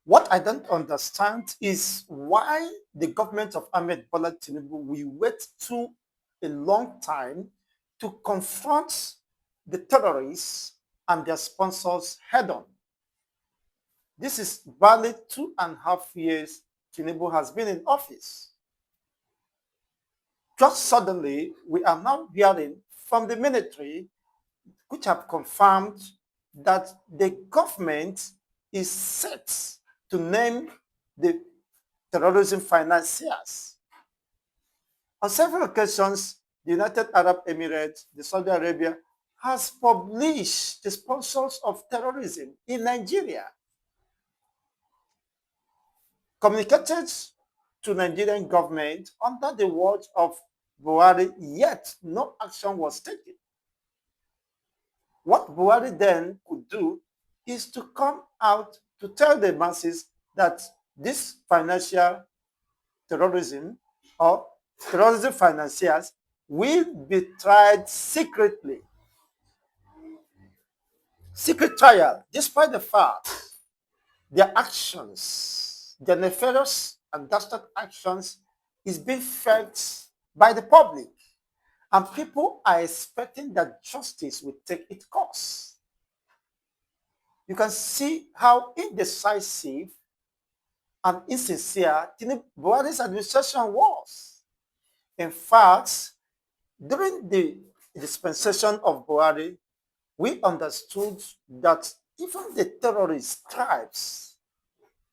What I don't understand is why the government of Ahmed Bola Tinubu will wait too a long time to confront the terrorists and their sponsors head on. This is barely 2.5 years Tinubu has been in office. Just suddenly, we are now hearing from the military, which have confirmed that the government is set to name the terrorism financiers. On several occasions, the United Arab Emirates, the Saudi Arabia, has published the sponsors of terrorism in Nigeria, communicated to Nigerian government under the watch of Buhari, yet no action was taken. What Buhari then could do is to come out to tell the masses that this financial terrorism or terrorism financiers will be tried secretly. Secret trial, despite the fact their actions, their nefarious and dastard actions, is being felt by the public. And people are expecting that justice will take its course. You can see how indecisive and insincere Buhari's administration was. In fact, during the dispensation of Buhari, we understood that even the terrorist tribes,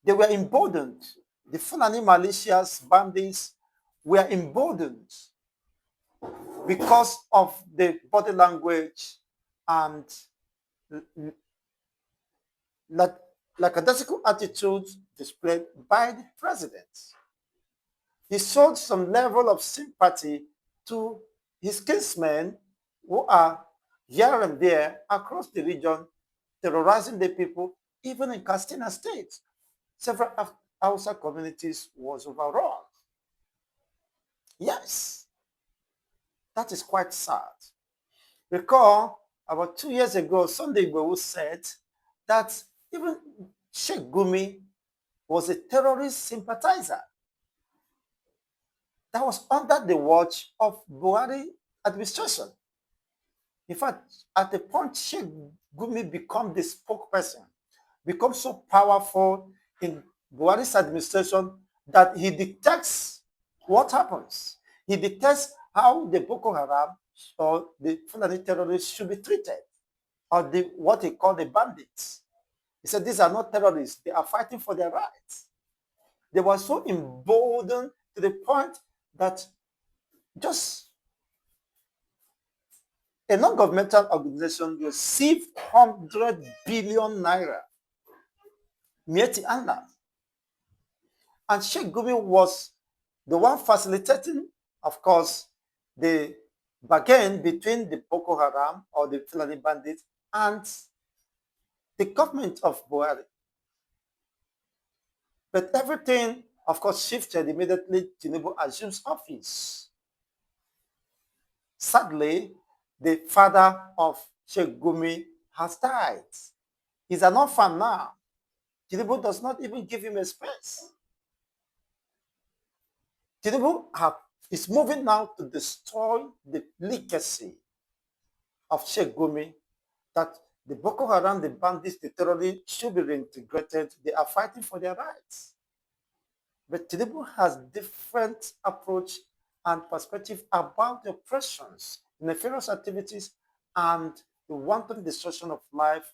they were emboldened. The Fulani militias, bandits were emboldened because of the body language and lackadaisical attitude displayed by the president. He showed some level of sympathy to his kinsmen who are here and there across the region, terrorizing the people, even in Katsina State. Several Hausa communities was overrun. Yes, that is quite sad. Recall, about 2 years ago, Sunday Igboho said that even Sheik Gumi was a terrorist sympathizer that was under the watch of Buhari administration. In fact, at the point Sheikh Gumi become the spokesperson, become so powerful in Buhari's administration that he detects what happens. He detects how the Boko Haram or the Fulani terrorists should be treated, or what he called the bandits. He said these are not terrorists, they are fighting for their rights. They were so emboldened to the point that just a non-governmental organization received 100 billion naira. Mieti Allah. And Sheikh Gumi was the one facilitating, of course, the bargain between the Boko Haram or the Fulani bandits and the government of Buhari. But everything, of course, shifted immediately. Tinubu assumes office. Sadly, the father of Sheikh Gumi has died. He's an orphan now. Tinubu does not even give him a space. Tinubu is moving now to destroy the legacy of Sheikh Gumi, that the Boko Haram, the bandits, the terrorists should be reintegrated. They are fighting for their rights. But Tinubu has different approach and perspective about the oppressions, nefarious activities, and the wanton destruction of life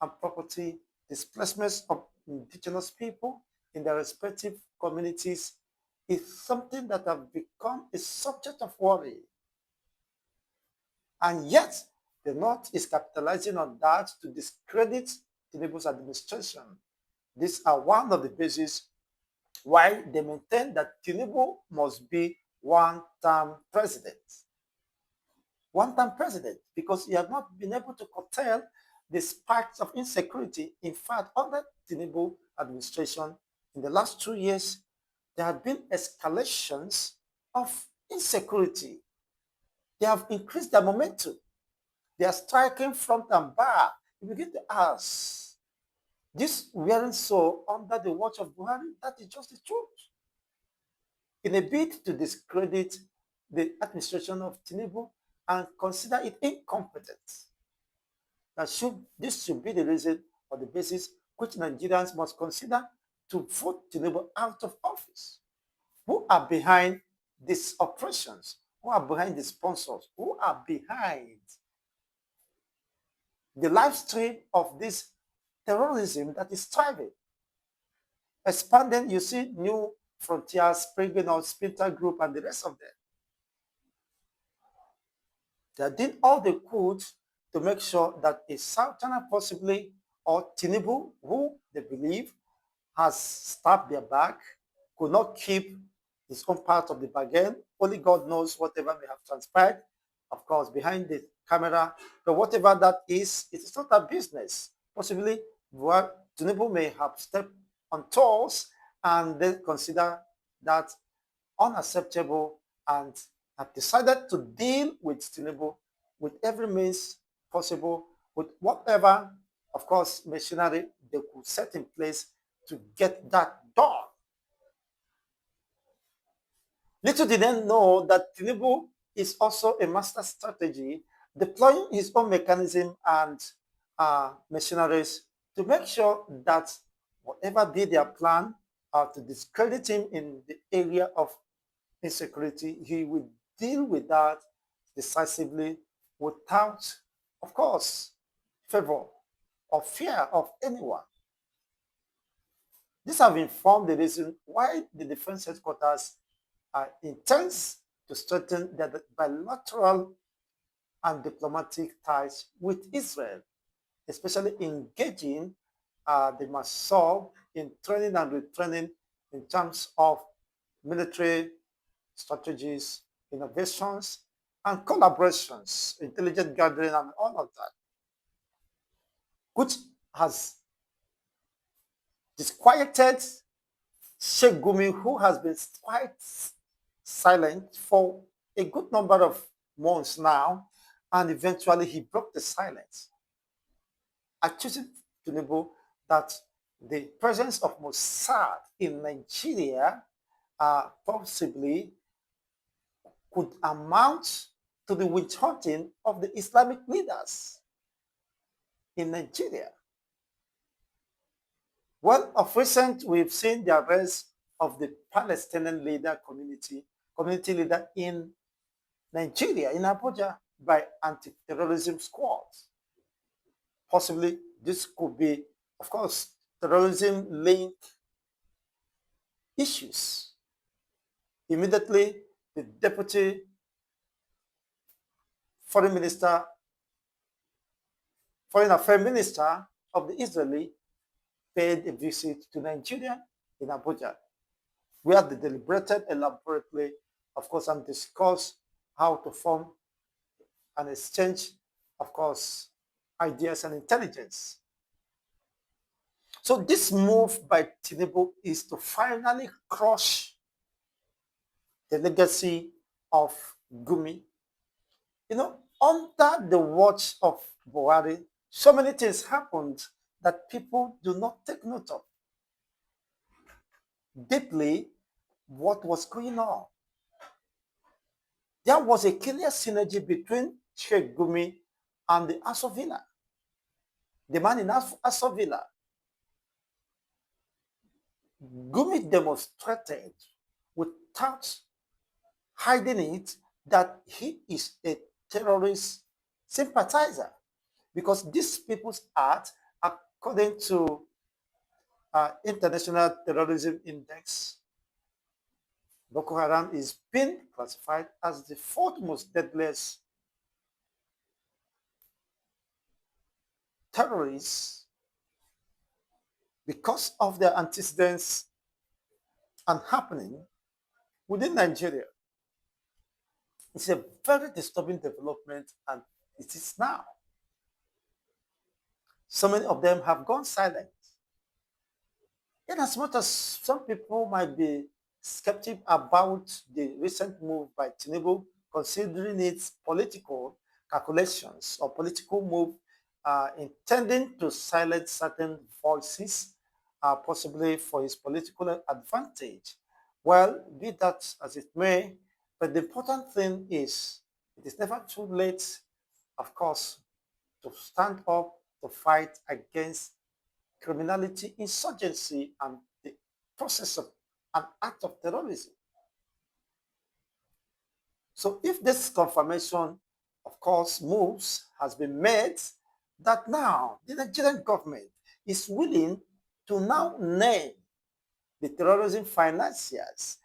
and property, displacements of indigenous people in their respective communities is something that has become a subject of worry. And yet, the North is capitalizing on that to discredit Tinubu's administration. These are one of the bases why they maintain that Tinubu must be one-term president. One-term president, because he has not been able to curtail the spikes of insecurity. In fact, under Tinubu administration, in the last 2 years, there have been escalations of insecurity. They have increased their momentum. They are striking front and back. You begin to ask, This weren't so under the watch of Buhari. That is just the truth. In a bid to discredit the administration of Tinubu and consider it incompetent, this should be the reason or the basis which Nigerians must consider to vote Tinubu out of office. Who are behind these operations? Who are behind the sponsors? Who are behind the live stream of this terrorism that is thriving? Expanding, you see new frontiers springing up, Splinter Group and the rest of them. They did all they could to make sure that a Sultana possibly or Tinubu, who they believe has stabbed their back, could not keep his own part of the bargain. Only God knows whatever may have transpired, of course, behind the camera. But whatever that is, it is not a business. Possibly, Tinubu may have stepped on toes and then consider that unacceptable and have decided to deal with Tinubu with every means possible, with whatever, of course, machinery they could set in place to get that done. Little did they know that Tinubu is also a master strategy, deploying his own mechanism and machineries to make sure that whatever be their plan to discredit him in the area of insecurity, he will deal with that decisively without, of course, favor or fear of anyone. This have informed the reason why the defense headquarters intends to strengthen their bilateral and diplomatic ties with Israel, especially engaging the Mossad in training and retraining in terms of military strategies, innovations, and collaborations, intelligent gathering, and all of that, which has disquieted Sheik Gumi, who has been quite silent for a good number of months now, and eventually he broke the silence, accusing Tinubu that the presence of Mossad in Nigeria possibly could amount to the witch hunting of the Islamic leaders in Nigeria. Well, of recent, we've seen the arrest of the Palestinian community leader in Nigeria, in Abuja, by anti-terrorism squads. Possibly, this could be, of course, terrorism-linked issues. Immediately, the deputy foreign affairs minister of the Israeli paid a visit to Nigeria in Abuja, where they deliberated elaborately, of course, and discussed how to form and exchange, of course, ideas and intelligence. So this move by Tinubu is to finally crush the legacy of Gumi. You know, under the watch of Buhari, so many things happened that people do not take note of. Deeply, what was going on? There was a clear synergy between Sheikh Gumi and the Asovilla. The man in Asovilla. Gumi demonstrated without hiding it that he is a terrorist sympathizer, because these people's art, according to International Terrorism Index, Boko Haram is being classified as the fourth most deadliest terrorists because of their antecedents and happening within Nigeria. It's a very disturbing development, and it is now. So many of them have gone silent. In as much as some people might be skeptical about the recent move by Tinubu, considering its political calculations or political move intending to silence certain voices, possibly for his political advantage. Well, be that as it may, but the important thing is it is never too late, of course, to stand up to fight against criminality, insurgency, and the process of an act of terrorism. So if this confirmation, of course, moves has been made, that now the Nigerian government is willing to now name the terrorism financiers.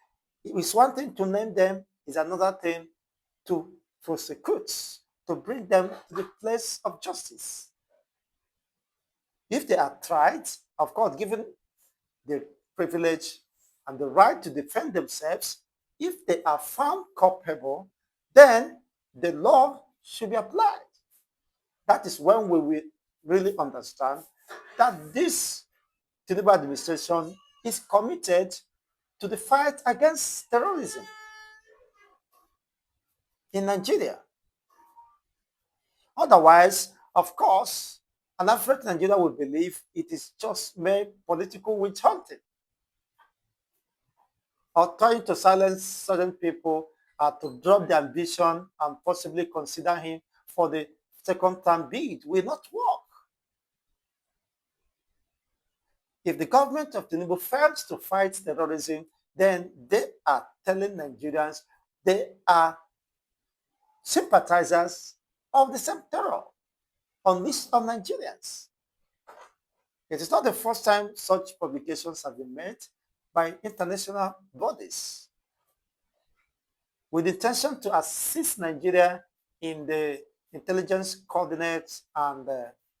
It's one thing to name them, it's another thing to prosecute, to bring them to the place of justice. If they are tried, of course, given the privilege and the right to defend themselves, if they are found culpable, then the law should be applied. That is when we will really understand that this Tinubu administration is committed to the fight against terrorism in Nigeria. Otherwise, of course, an African Nigeria will believe it is just mere political witch hunting, or trying to silence certain people to drop the ambition and possibly consider him for the second term bid will not work. If the government of Tinubu fails to fight terrorism, then they are telling Nigerians they are sympathizers of the same terror unleashed on Nigerians. It is not the first time such publications have been made by international bodies with the intention to assist Nigeria in the intelligence coordinates and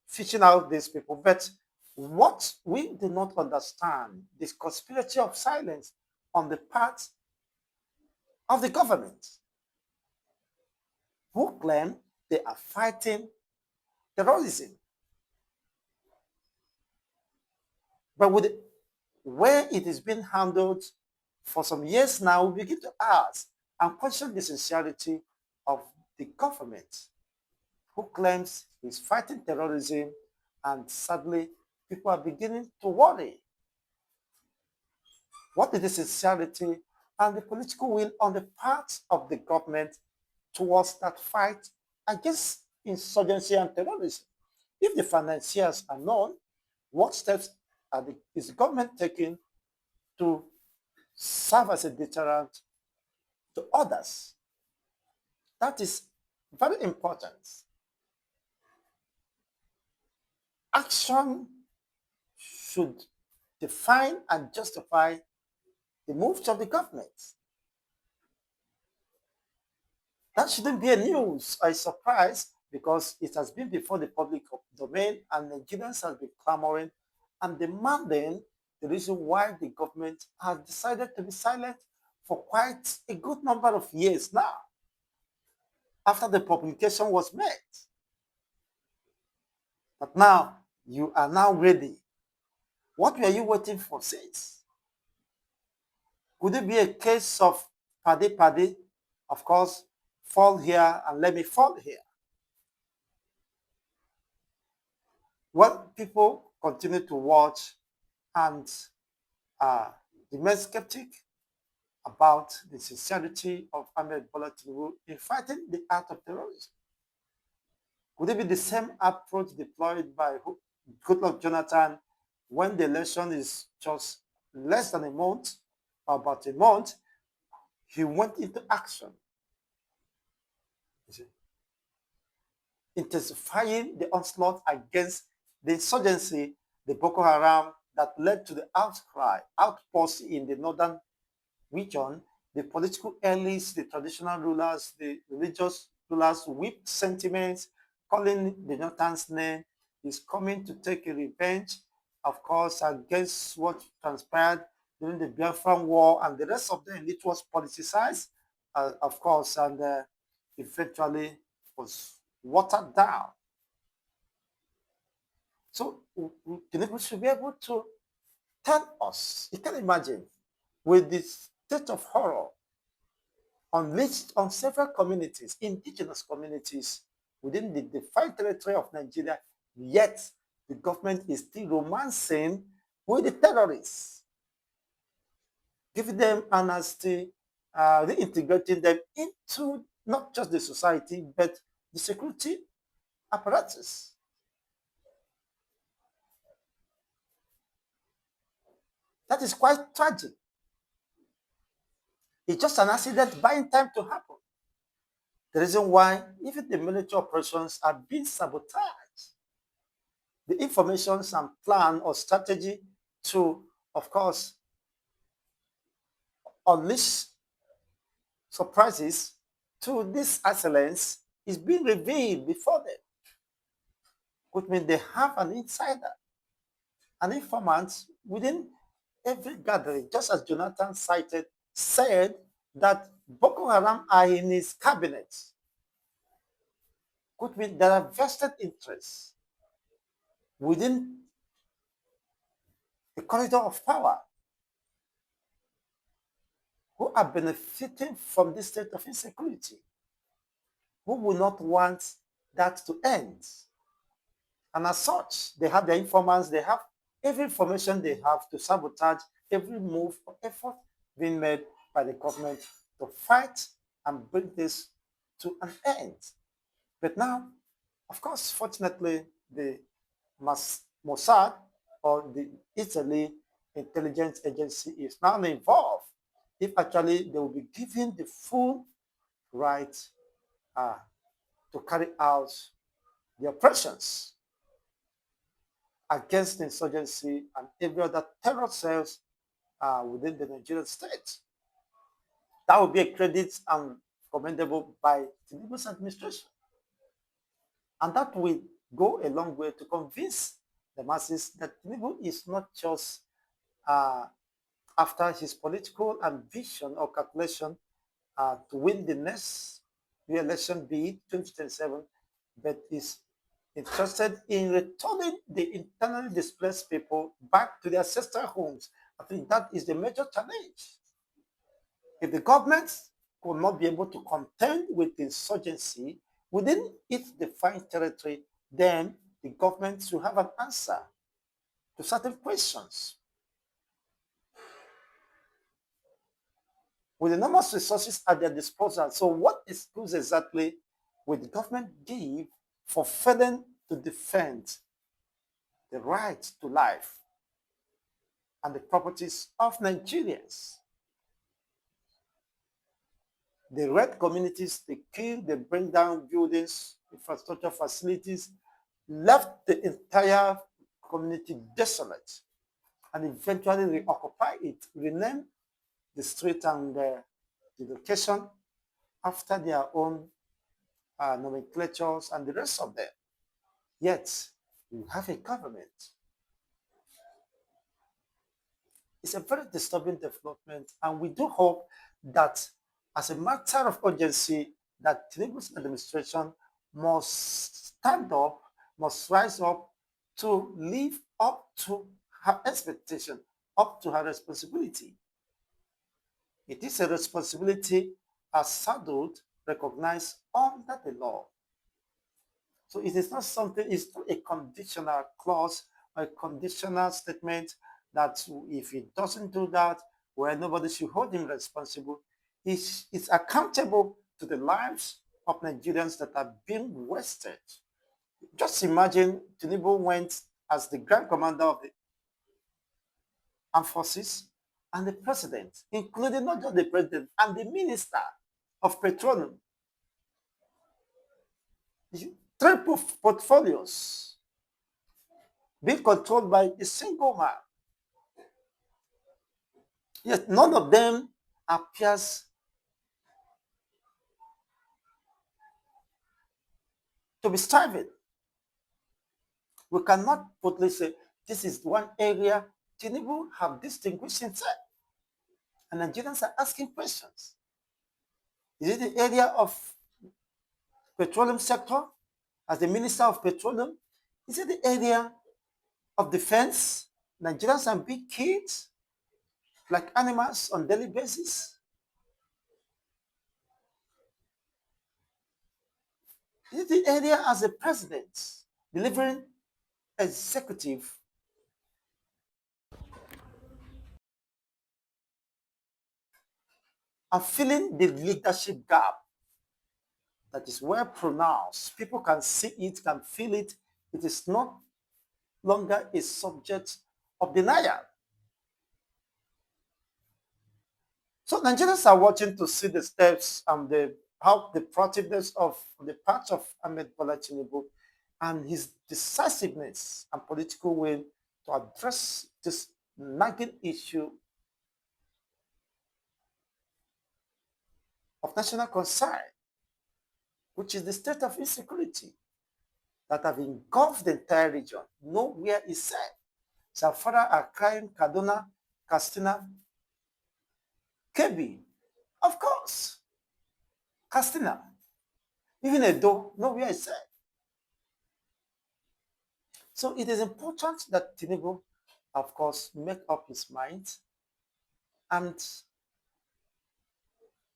fishing out these people. But what we do not understand is conspiracy of silence on the part of the government, who claim they are fighting terrorism. But with the way it is being handled for some years now, we begin to ask and question the sincerity of the government, who claims he's fighting terrorism, and sadly, people are beginning to worry. What is the sincerity and the political will on the part of the government towards that fight against insurgency and terrorism? If the financiers are known, what steps is the government taking to serve as a deterrent to others? That is very important. Action should define and justify the moves of the government. That shouldn't be a news or a surprise, because it has been before the public domain and Nigerians have been clamoring and demanding the reason why the government has decided to be silent for quite a good number of years now, after the publication was made. But now, you are now ready. What were you waiting for since? Could it be a case of paddy, of course, fall here and let me fall here? Well, people continue to watch and remain skeptic about the sincerity of Ahmed Bola Tinubu in fighting the act of terrorism. Could it be the same approach deployed by Goodluck Jonathan when the election is just less than a month, or about a month, he went into action, intensifying the onslaught against the insurgency, the Boko Haram, that led to the outpost in the northern region. The political elites, the traditional rulers, the religious rulers whipped sentiments, calling the Jonathan's name. Is coming to take a revenge, of course, against what transpired during the Biafran War, and the rest of them. It was politicized, of course, and eventually was watered down. So Tinubu should be able to tell us. You can imagine, with this state of horror unleashed on several communities, indigenous communities within the defined territory of Nigeria, Yet the government is still romancing with the terrorists, giving them amnesty, reintegrating them into not just the society, but the security apparatus. That is quite tragic. It's just an accident buying time to happen. The reason why even the military operations are being sabotaged, the information and plan or strategy to, of course, unleash surprises to this excellence is being revealed before them, which means they have an insider, an informant within every gathering, just as Jonathan cited, said that Boko Haram are in his cabinet, which means there are vested interests within the corridor of power who are benefiting from this state of insecurity, who will not want that to end. And as such, they have their informants, they have every information they have to sabotage every move or effort being made by the government to fight and bring this to an end. But now, of course, fortunately, the Mossad or the Italy intelligence agency is now involved. If actually they will be given the full right uh, to carry out the operations against insurgency and every other terror cells within the Nigerian state. That would be a credit and commendable by Tinubu's administration. And that will go a long way to convince the masses that Tinubu is not just uh, after his political ambition or calculation to win the next re-election, be it 2027, but is interested in returning the internally displaced people back to their ancestral homes. I think that is the major challenge. If the government could not be able to contend with insurgency within its defined territory, then the government should have an answer to certain questions. With enormous resources at their disposal, so what excuse exactly will the government give for failing to defend the right to life and the properties of Nigerians? They raid communities, they kill, they bring down buildings, infrastructure facilities, left the entire community desolate, and eventually reoccupy it, rename the street and the location after their own nomenclatures and the rest of them. Yet, you have a government. It's a very disturbing development, and we do hope that, as a matter of urgency, that Tinubu's administration must stand up, must rise up to live up to her expectation, up to her responsibility. It is a responsibility as saddled, recognized under the law. So it is not something, it's not a conditional clause or a conditional statement that if he doesn't do that, well, nobody should hold him responsible. It's accountable to the lives of Nigerians that are being wasted. Just imagine Tinubu went as the Grand Commander of the Armed Forces and the President, including not just the President and the Minister of Petroleum. Three portfolios being controlled by a single man. Yet none of them appears to be striving. We cannot boldly say this is one area Tinubu have distinguished himself. And Nigerians are asking questions. Is it the area of petroleum sector as the Minister of Petroleum? Is it the area of defense? Nigerians are being killed like animals on daily basis. Is it the area as a president delivering executive are filling the leadership gap that is well pronounced. People can see it, can feel it. It is not longer a subject of denial. So Nigerians are watching to see the steps and the how the proactiveness of the part of Ahmed Bola Tinubu and his decisiveness and political will to address this nagging issue of national concern, which is the state of insecurity that have engulfed the entire region. Nowhere is safe. Zamfara are crying, Kaduna, Katsina, Kebbi, of course, Katsina, even Edo, nowhere is safe. So it is important that Tinubu, of course, make up his mind and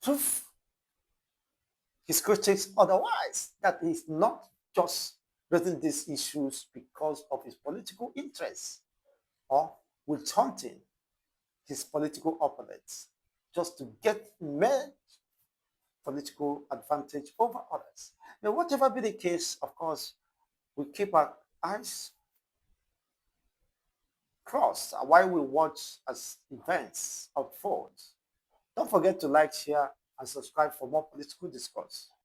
prove his critics otherwise, that he's not just raising these issues because of his political interests or with hunting his political opponents just to get mere political advantage over others. Now, whatever be the case, of course, we keep our eyes crossed while we watch as events unfold. Don't forget to like, share, and subscribe for more political discourse.